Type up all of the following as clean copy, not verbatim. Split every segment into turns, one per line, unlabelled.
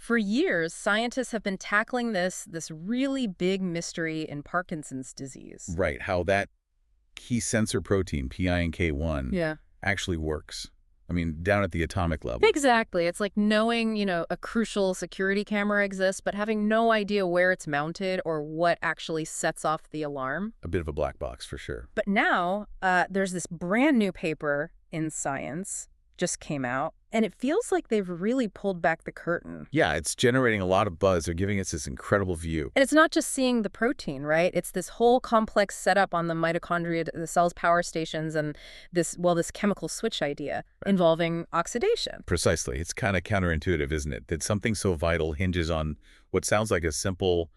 For years, scientists have been tackling this really big mystery in Parkinson's disease.
Right, how that key sensor protein, PINK1,
Yeah.
actually works. I mean, down at the atomic level.
Exactly. It's like knowing, a crucial security camera exists, but having no idea where it's mounted or what actually sets off the alarm.
A bit of a black box for sure.
But now, there's this brand new paper in Science, just came out, and it feels like they've really pulled back the curtain.
Yeah, it's generating a lot of buzz. They're giving us this incredible view.
And it's not just seeing the protein, right? It's this whole complex setup on the mitochondria, the cell's power stations, and this chemical switch idea involving oxidation.
Precisely. It's kind of counterintuitive, isn't it? That something so vital hinges on what sounds like a simple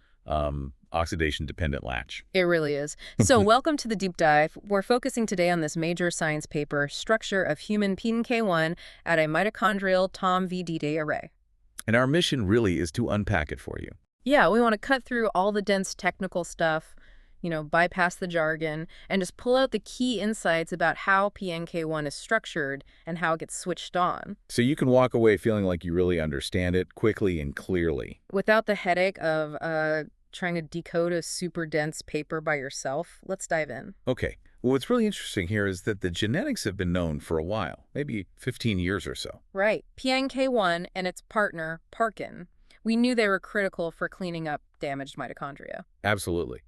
oxidation-dependent latch.
It really is. So welcome to the deep dive. We're focusing today on this major science paper, Structure of Human PNK1 at a Mitochondrial TOM-VDAC Array.
And our mission really is to unpack it for you.
Yeah, we want to cut through all the dense technical stuff, bypass the jargon, and just pull out the key insights about how PNK1 is structured and how it gets switched on.
So you can walk away feeling like you really understand it quickly and clearly.
Without the headache of trying to decode a super dense paper by yourself. Let's dive in.
Okay. Well, what's really interesting here is that the genetics have been known for a while, maybe 15 years or so.
Right. PNK1 and its partner, Parkin. We knew they were critical for cleaning up damaged mitochondria.
Absolutely.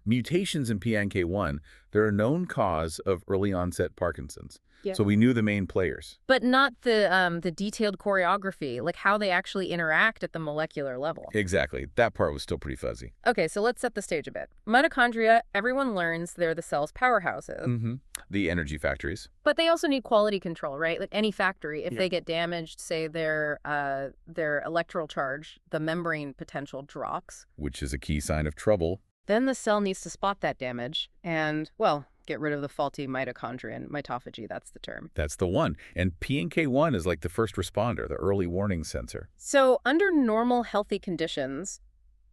Mutations in PNK1, they're a known cause of early onset Parkinson's.
Yeah.
So we knew the main players.
But not the detailed choreography, like how they actually interact at the molecular level.
Exactly. That part was still pretty fuzzy.
Okay, so let's set the stage a bit. Mitochondria, everyone learns they're the cell's powerhouses.
The energy factories.
But they also need quality control, right? Like any factory, if they get damaged, say their electrical charge, the membrane potential drops.
Which is a key sign of trouble.
Then the cell needs to spot that damage and, get rid of the faulty mitochondria. Mitophagy, that's the term.
That's the one. And PNK1 is like the first responder, the early warning sensor.
So under normal healthy conditions,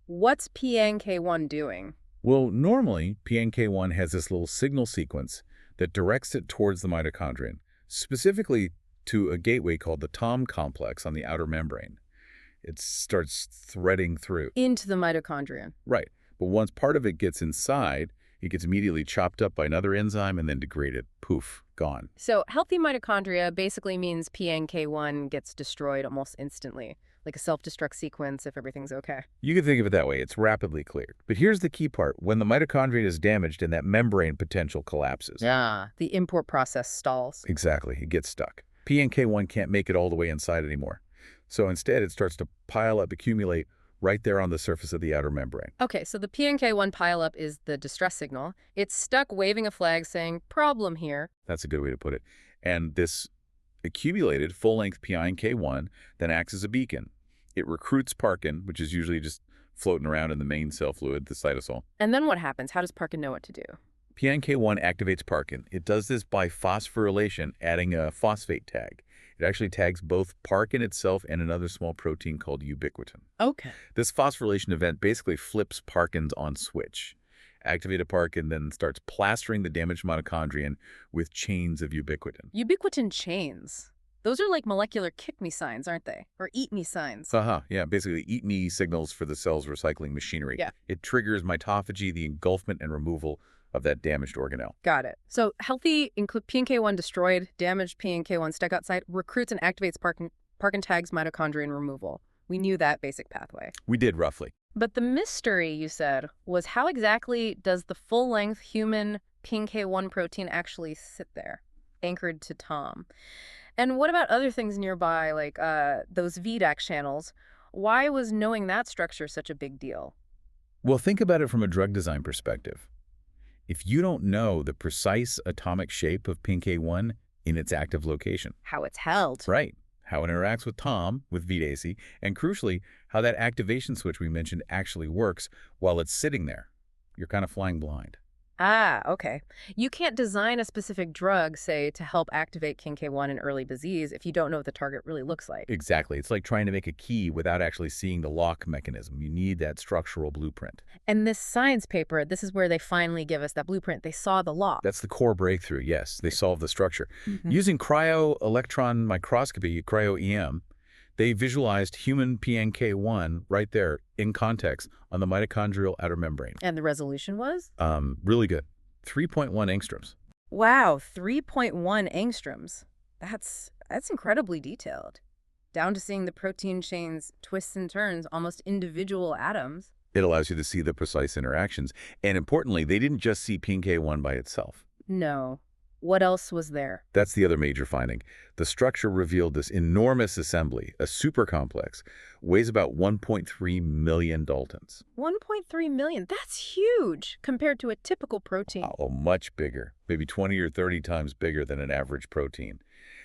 what's PNK1 doing?
Well, normally, PNK1 has this little signal sequence that directs it towards the mitochondrion, specifically to a gateway called the TOM complex on the outer membrane. It starts threading through.
Into the mitochondrion.
Right. But once part of it gets inside, it gets immediately chopped up by another enzyme and then degraded. Poof, gone.
So healthy mitochondria basically means PNK1 gets destroyed almost instantly, like a self-destruct sequence if everything's okay.
You can think of it that way. It's rapidly cleared. But here's the key part. When the mitochondria is damaged and that membrane potential collapses.
Yeah. The import process stalls.
Exactly. It gets stuck. PNK1 can't make it all the way inside anymore. So instead, it starts to pile up, accumulate right there on the surface of the outer membrane.
Okay, so the PNK1 pileup is the distress signal. It's stuck waving a flag saying, problem here.
That's a good way to put it. And this accumulated full-length PNK1 then acts as a beacon. It recruits Parkin, which is usually just floating around in the main cell fluid, the cytosol.
And then what happens? How does Parkin know what to do?
PNK1 activates Parkin. It does this by phosphorylation, adding a phosphate tag. It actually tags both Parkin itself and another small protein called ubiquitin.
Okay.
This phosphorylation event basically flips Parkin's on switch. Activated Parkin then starts plastering the damaged mitochondrion with chains of ubiquitin.
Ubiquitin chains. Those are like molecular kick-me signs, aren't they? Or eat-me signs.
Yeah, basically eat-me signals for the cell's recycling machinery.
Yeah.
It triggers mitophagy, the engulfment and removal of that damaged organelle.
Got it. So healthy PNK1 destroyed, damaged PNK1 stuck outside, recruits and activates Parkin tags mitochondrion removal. We knew that basic pathway.
We did, roughly.
But the mystery, you said, was how exactly does the full-length human PNK1 protein actually sit there, anchored to TOM? And what about other things nearby, like those VDAC channels? Why was knowing that structure such a big deal?
Well, think about it from a drug design perspective. If you don't know the precise atomic shape of PNK1 in its active location.
How it's held.
Right. How it interacts with TOM, with VDAC, and crucially, how that activation switch we mentioned actually works while it's sitting there. You're kind of flying blind.
Ah, okay. You can't design a specific drug, say, to help activate PNK1 in early disease if you don't know what the target really looks like.
Exactly. It's like trying to make a key without actually seeing the lock mechanism. You need that structural blueprint.
And this science paper, this is where they finally give us that blueprint. They saw the lock.
That's the core breakthrough, yes. They solved the structure. Using cryo-electron microscopy, cryo-EM, They visualized human PNK1 right there in context on the mitochondrial outer membrane.
And the resolution was?
Really good. 3.1 angstroms.
Wow, 3.1 angstroms. That's incredibly detailed. Down to seeing the protein chain's twists and turns, almost individual atoms.
It allows you to see the precise interactions. And importantly, they didn't just see PNK1 by itself.
No. What else was there?
That's the other major finding. The structure revealed this enormous assembly, a supercomplex, weighs about 1.3 million daltons.
1.3 million. That's huge compared to a typical protein.
Oh, much bigger, maybe 20 or 30 times bigger than an average protein.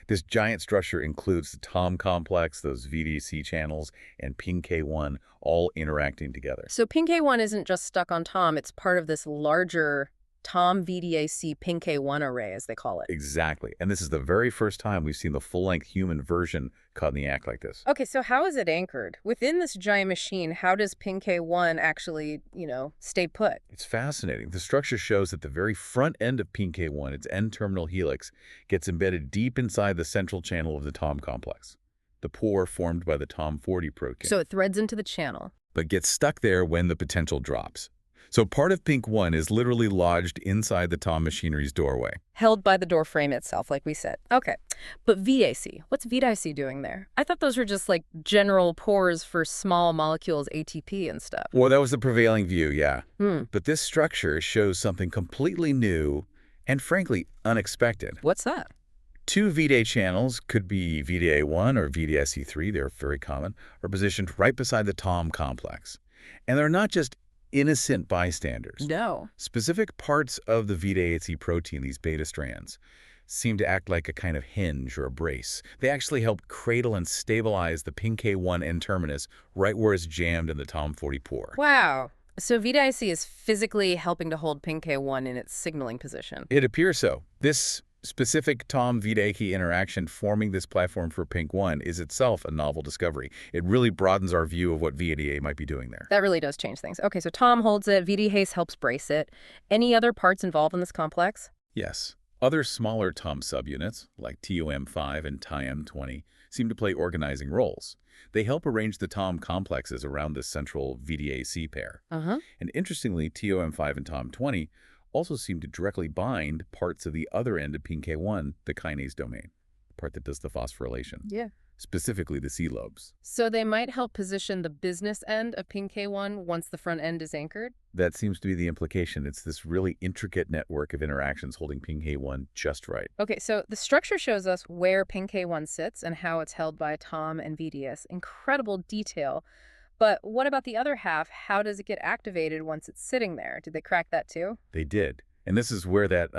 This giant structure includes the TOM complex, those VDAC channels, and PNK1 all interacting together.
So PNK1 isn't just stuck on TOM, it's part of this larger TOM-VDAC PNK1 array, as they call it.
Exactly. And this is the very first time we've seen the full-length human version caught in the act like this.
Okay, so how is it anchored? Within this giant machine, how does PNK1 actually, stay put?
It's fascinating. The structure shows that the very front end of PNK1, its N-terminal helix, gets embedded deep inside the central channel of the TOM complex, the pore formed by the TOM-40 protein.
So it threads into the channel.
But gets stuck there when the potential drops. So part of PNK1 is literally lodged inside the TOM machinery's doorway.
Held by the door frame itself, like we said. Okay, but VDAC, what's VDAC doing there? I thought those were just like general pores for small molecules, ATP and stuff.
Well, that was the prevailing view, yeah.
Hmm.
But this structure shows something completely new and, frankly, unexpected.
What's that?
Two VDA channels, could be VDA1 or VDAC3, they're very common, are positioned right beside the TOM complex. And they're not just innocent bystanders.
No.
Specific parts of the VDAC protein, these beta strands, seem to act like a kind of hinge or a brace. They actually help cradle and stabilize the PNK1 N-terminus right where it's jammed in the TOM-40 pore.
Wow. So VDAC is physically helping to hold PNK1 in its signaling position.
It appears so. This specific TOM-VDAC interaction forming this platform for PNK1 is itself a novel discovery. It really broadens our view of what VDA might be doing there.
That really does change things. Okay, so TOM holds it, VDAC helps brace it. Any other parts involved in this complex?
Yes. Other smaller TOM subunits, like TOM-5 and TIM-20, seem to play organizing roles. They help arrange the TOM complexes around this central VDAC pair. And interestingly, TOM-5 and TOM-20 also seem to directly bind parts of the other end of PNK1, the kinase domain, the part that does the phosphorylation.
Yeah.
Specifically the C lobes.
So they might help position the business end of PNK1 once the front end is anchored?
That seems to be the implication. It's this really intricate network of interactions holding PNK1 just right.
Okay, so the structure shows us where PNK1 sits and how it's held by TOM and VDS. Incredible detail. But what about the other half? How does it get activated once it's sitting there? Did they crack that too?
They did. And this is where that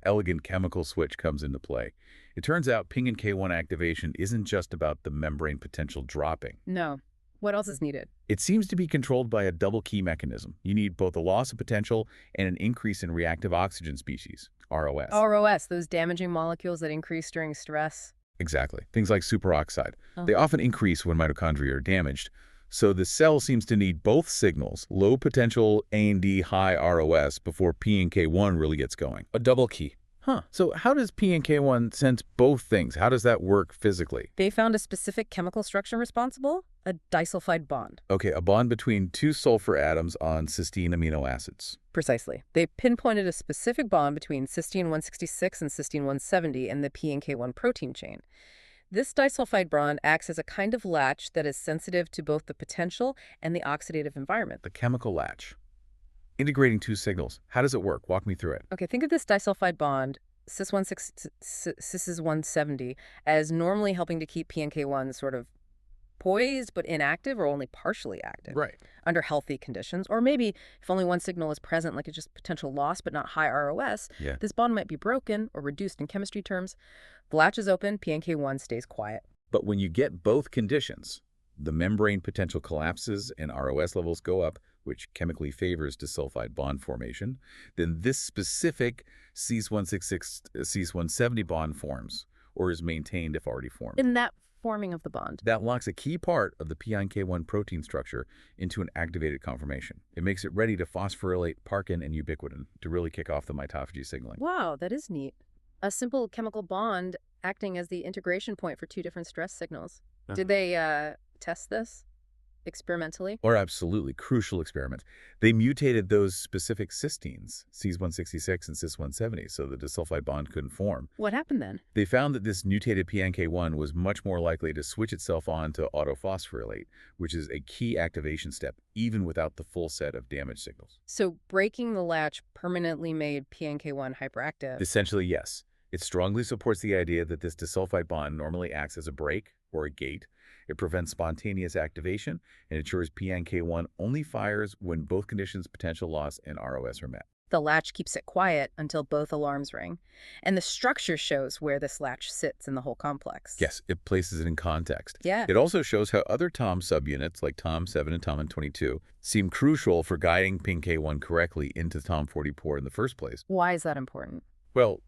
elegant chemical switch comes into play. It turns out PNK1 activation isn't just about the membrane potential dropping.
No. What else is needed?
It seems to be controlled by a double key mechanism. You need both a loss of potential and an increase in reactive oxygen species, ROS.
ROS, those damaging molecules that increase during stress.
Exactly. Things like superoxide. They often increase when mitochondria are damaged. So the cell seems to need both signals, low potential A&D, high ROS, before PNK1 really gets going. A double key. So how does PNK1 sense both things? How does that work physically?
They found a specific chemical structure responsible, a disulfide bond.
Okay, a bond between two sulfur atoms on cysteine amino acids.
Precisely. They pinpointed a specific bond between cysteine 166 and cysteine 170 in the PNK1 protein chain. This disulfide bond acts as a kind of latch that is sensitive to both the potential and the oxidative environment.
The chemical latch. Integrating two signals. How does it work? Walk me through it.
Okay, think of this disulfide bond, cis 170, as normally helping to keep PNK1 sort of poised but inactive or only partially active.
Right.
Under healthy conditions. Or maybe if only one signal is present, like it's just potential loss but not high ROS, this bond might be broken or reduced in chemistry terms. The latch is open, PNK1 stays quiet.
But when you get both conditions, the membrane potential collapses and ROS levels go up, which chemically favors disulfide bond formation, then this specific cis 166, cis 170 bond forms, or is maintained if already formed.
In that forming of the bond.
That locks a key part of the PNK1 protein structure into an activated conformation. It makes it ready to phosphorylate Parkin and ubiquitin to really kick off the mitophagy signaling.
Wow, that is neat. A simple chemical bond acting as the integration point for two different stress signals. Did they test this experimentally?
Or absolutely crucial experiments. They mutated those specific cysteines, Cs166 and Cis170, so the disulfide bond couldn't form.
What happened then?
They found that this mutated PNK1 was much more likely to switch itself on to autophosphorylate, which is a key activation step, even without the full set of damage signals.
So breaking the latch permanently made PNK1 hyperactive.
Essentially, yes. It strongly supports the idea that this disulfide bond normally acts as a brake or a gate. It prevents spontaneous activation and ensures PNK1 only fires when both conditions, potential loss and ROS, are met.
The latch keeps it quiet until both alarms ring. And the structure shows where this latch sits in the whole complex.
Yes, it places it in context.
Yeah.
It also shows how other TOM subunits like TOM-7 and TOM-22 seem crucial for guiding PNK1 correctly into TOM-40 pore in the first place.
Why is that important?
Well,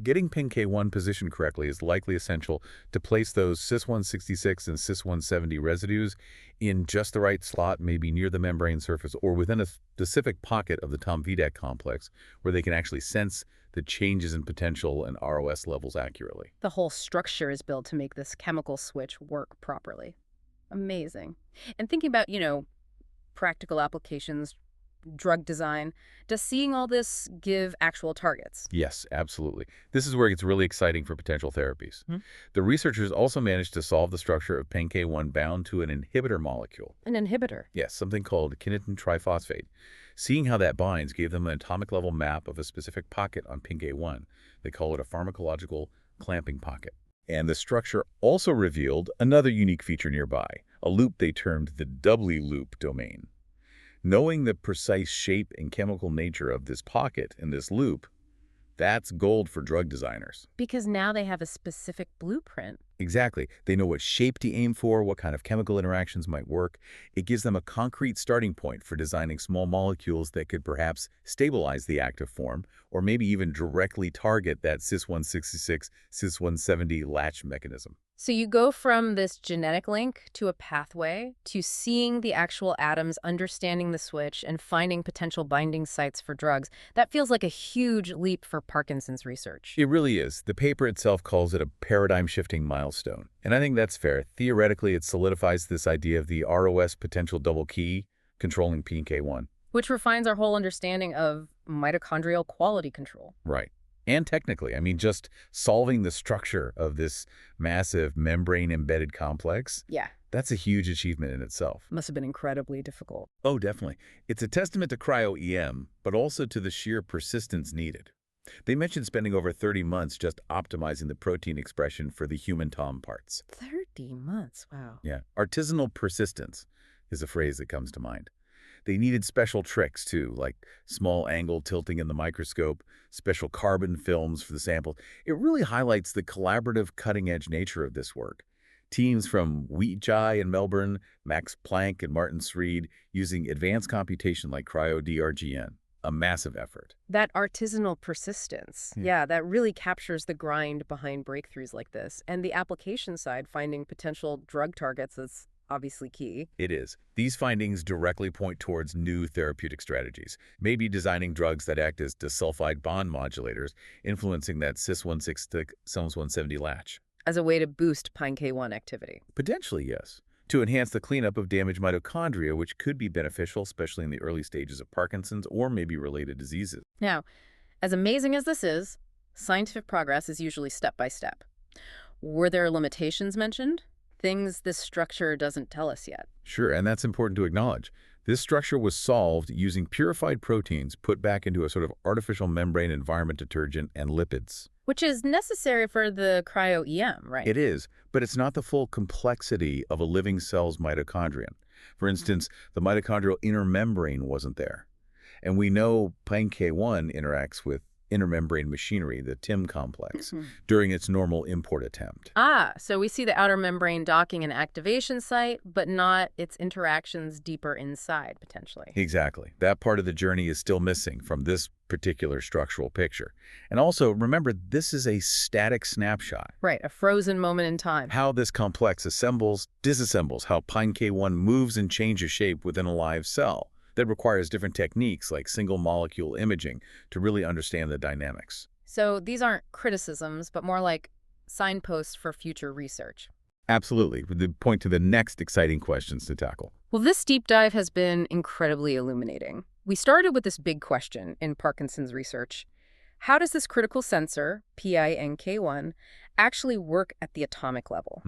getting PNK1 positioned correctly is likely essential to place those Cis166 and Cis170 residues in just the right slot, maybe near the membrane surface or within a specific pocket of the TOM-VDAC complex where they can actually sense the changes in potential and ROS levels accurately.
The whole structure is built to make this chemical switch work properly. Amazing. And thinking about, practical applications, drug design, does seeing all this give actual targets?
Yes, absolutely. This is where it gets really exciting for potential therapies. The researchers also managed to solve the structure of PNK1 bound to an inhibitor molecule.
An inhibitor?
Yes, something called kinetin triphosphate. Seeing how that binds gave them an atomic level map of a specific pocket on PNK1. They call it a pharmacological clamping pocket. And the structure also revealed another unique feature nearby, a loop they termed the doubly loop domain. Knowing the precise shape and chemical nature of this pocket and this loop, that's gold for drug designers.
Because now they have a specific blueprint.
Exactly. They know what shape to aim for, what kind of chemical interactions might work. It gives them a concrete starting point for designing small molecules that could perhaps stabilize the active form, or maybe even directly target that Cis166, Cis170 latch mechanism.
So you go from this genetic link to a pathway to seeing the actual atoms, understanding the switch, and finding potential binding sites for drugs. That feels like a huge leap for Parkinson's research.
It really is. The paper itself calls it a paradigm-shifting milestone. And I think that's fair. Theoretically, it solidifies this idea of the ROS-potential double key controlling PNK1.
Which refines our whole understanding of mitochondrial quality control.
Right. And technically, just solving the structure of this massive membrane-embedded complex,
Yeah.
that's a huge achievement in itself.
Must have been incredibly difficult.
Oh, definitely. It's a testament to cryo-EM, but also to the sheer persistence needed. They mentioned spending over 30 months just optimizing the protein expression for the human TOM parts.
30 months, wow.
Yeah. Artisanal persistence is a phrase that comes to mind. They needed special tricks, too, like small angle tilting in the microscope, special carbon films for the sample. It really highlights the collaborative, cutting-edge nature of this work. Teams from Wheatjai in Melbourne, Max Planck and Martin Sreed using advanced computation like cryo-DRGN. A massive effort.
That artisanal persistence, yeah, that really captures the grind behind breakthroughs like this. And the application side, finding potential drug targets, is obviously key.
It is. These findings directly point towards new therapeutic strategies, maybe designing drugs that act as disulfide bond modulators, influencing that Cis166, Cis170 latch.
As a way to boost PNK1 activity.
Potentially, yes. To enhance the cleanup of damaged mitochondria, which could be beneficial, especially in the early stages of Parkinson's or maybe related diseases.
Now, as amazing as this is, scientific progress is usually step by step. Were there limitations mentioned? Things this structure doesn't tell us yet.
Sure, and that's important to acknowledge. This structure was solved using purified proteins put back into a sort of artificial membrane environment detergent and lipids.
Which is necessary for the cryo-EM, right?
It is, but it's not the full complexity of a living cell's mitochondrion. For instance, the mitochondrial inner membrane wasn't there. And we know PNK1 interacts with intermembrane machinery, the TIM complex, during its normal import attempt.
So we see the outer membrane docking and activation site, but not its interactions deeper inside, potentially.
Exactly. That part of the journey is still missing from this particular structural picture. And also, remember, this is a static snapshot.
Right, a frozen moment in time.
How this complex assembles, disassembles, how PNK1 moves and changes shape within a live cell. That requires different techniques like single-molecule imaging to really understand the dynamics.
So these aren't criticisms, but more like signposts for future research.
Absolutely. They point to the next exciting questions to tackle.
Well, this deep dive has been incredibly illuminating. We started with this big question in Parkinson's research. How does this critical sensor, PINK1, actually work at the atomic level?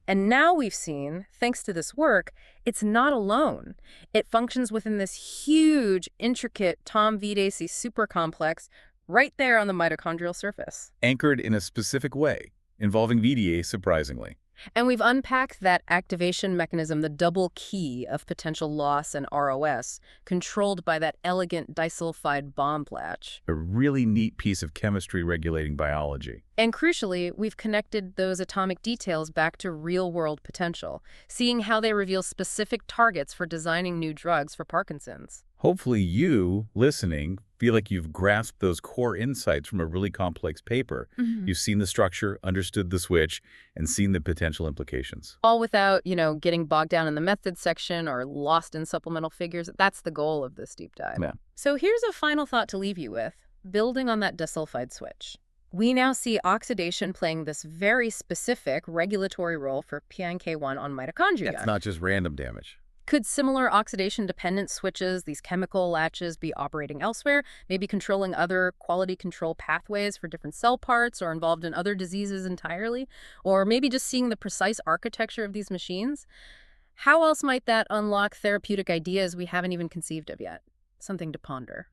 And now we've seen, thanks to this work, it's not alone. It functions within this huge, intricate TOM-VDAC supercomplex right there on the mitochondrial surface.
Anchored in a specific way, involving VDA, surprisingly.
And we've unpacked that activation mechanism, the double key of potential loss and ROS, controlled by that elegant disulfide bond latch.
A really neat piece of chemistry regulating biology.
And crucially, we've connected those atomic details back to real-world potential, seeing how they reveal specific targets for designing new drugs for Parkinson's.
Hopefully you, listening, feel like you've grasped those core insights from a really complex paper. You've seen the structure, understood the switch, and seen the potential implications.
All without, getting bogged down in the methods section or lost in supplemental figures. That's the goal of this deep dive.
Yeah.
So here's a final thought to leave you with, building on that disulfide switch. We now see oxidation playing this very specific regulatory role for PNK1 on mitochondria.
It's not just random damage.
Could similar oxidation-dependent switches, these chemical latches, be operating elsewhere, maybe controlling other quality control pathways for different cell parts or involved in other diseases entirely? Or maybe just seeing the precise architecture of these machines? How else might that unlock therapeutic ideas we haven't even conceived of yet? Something to ponder.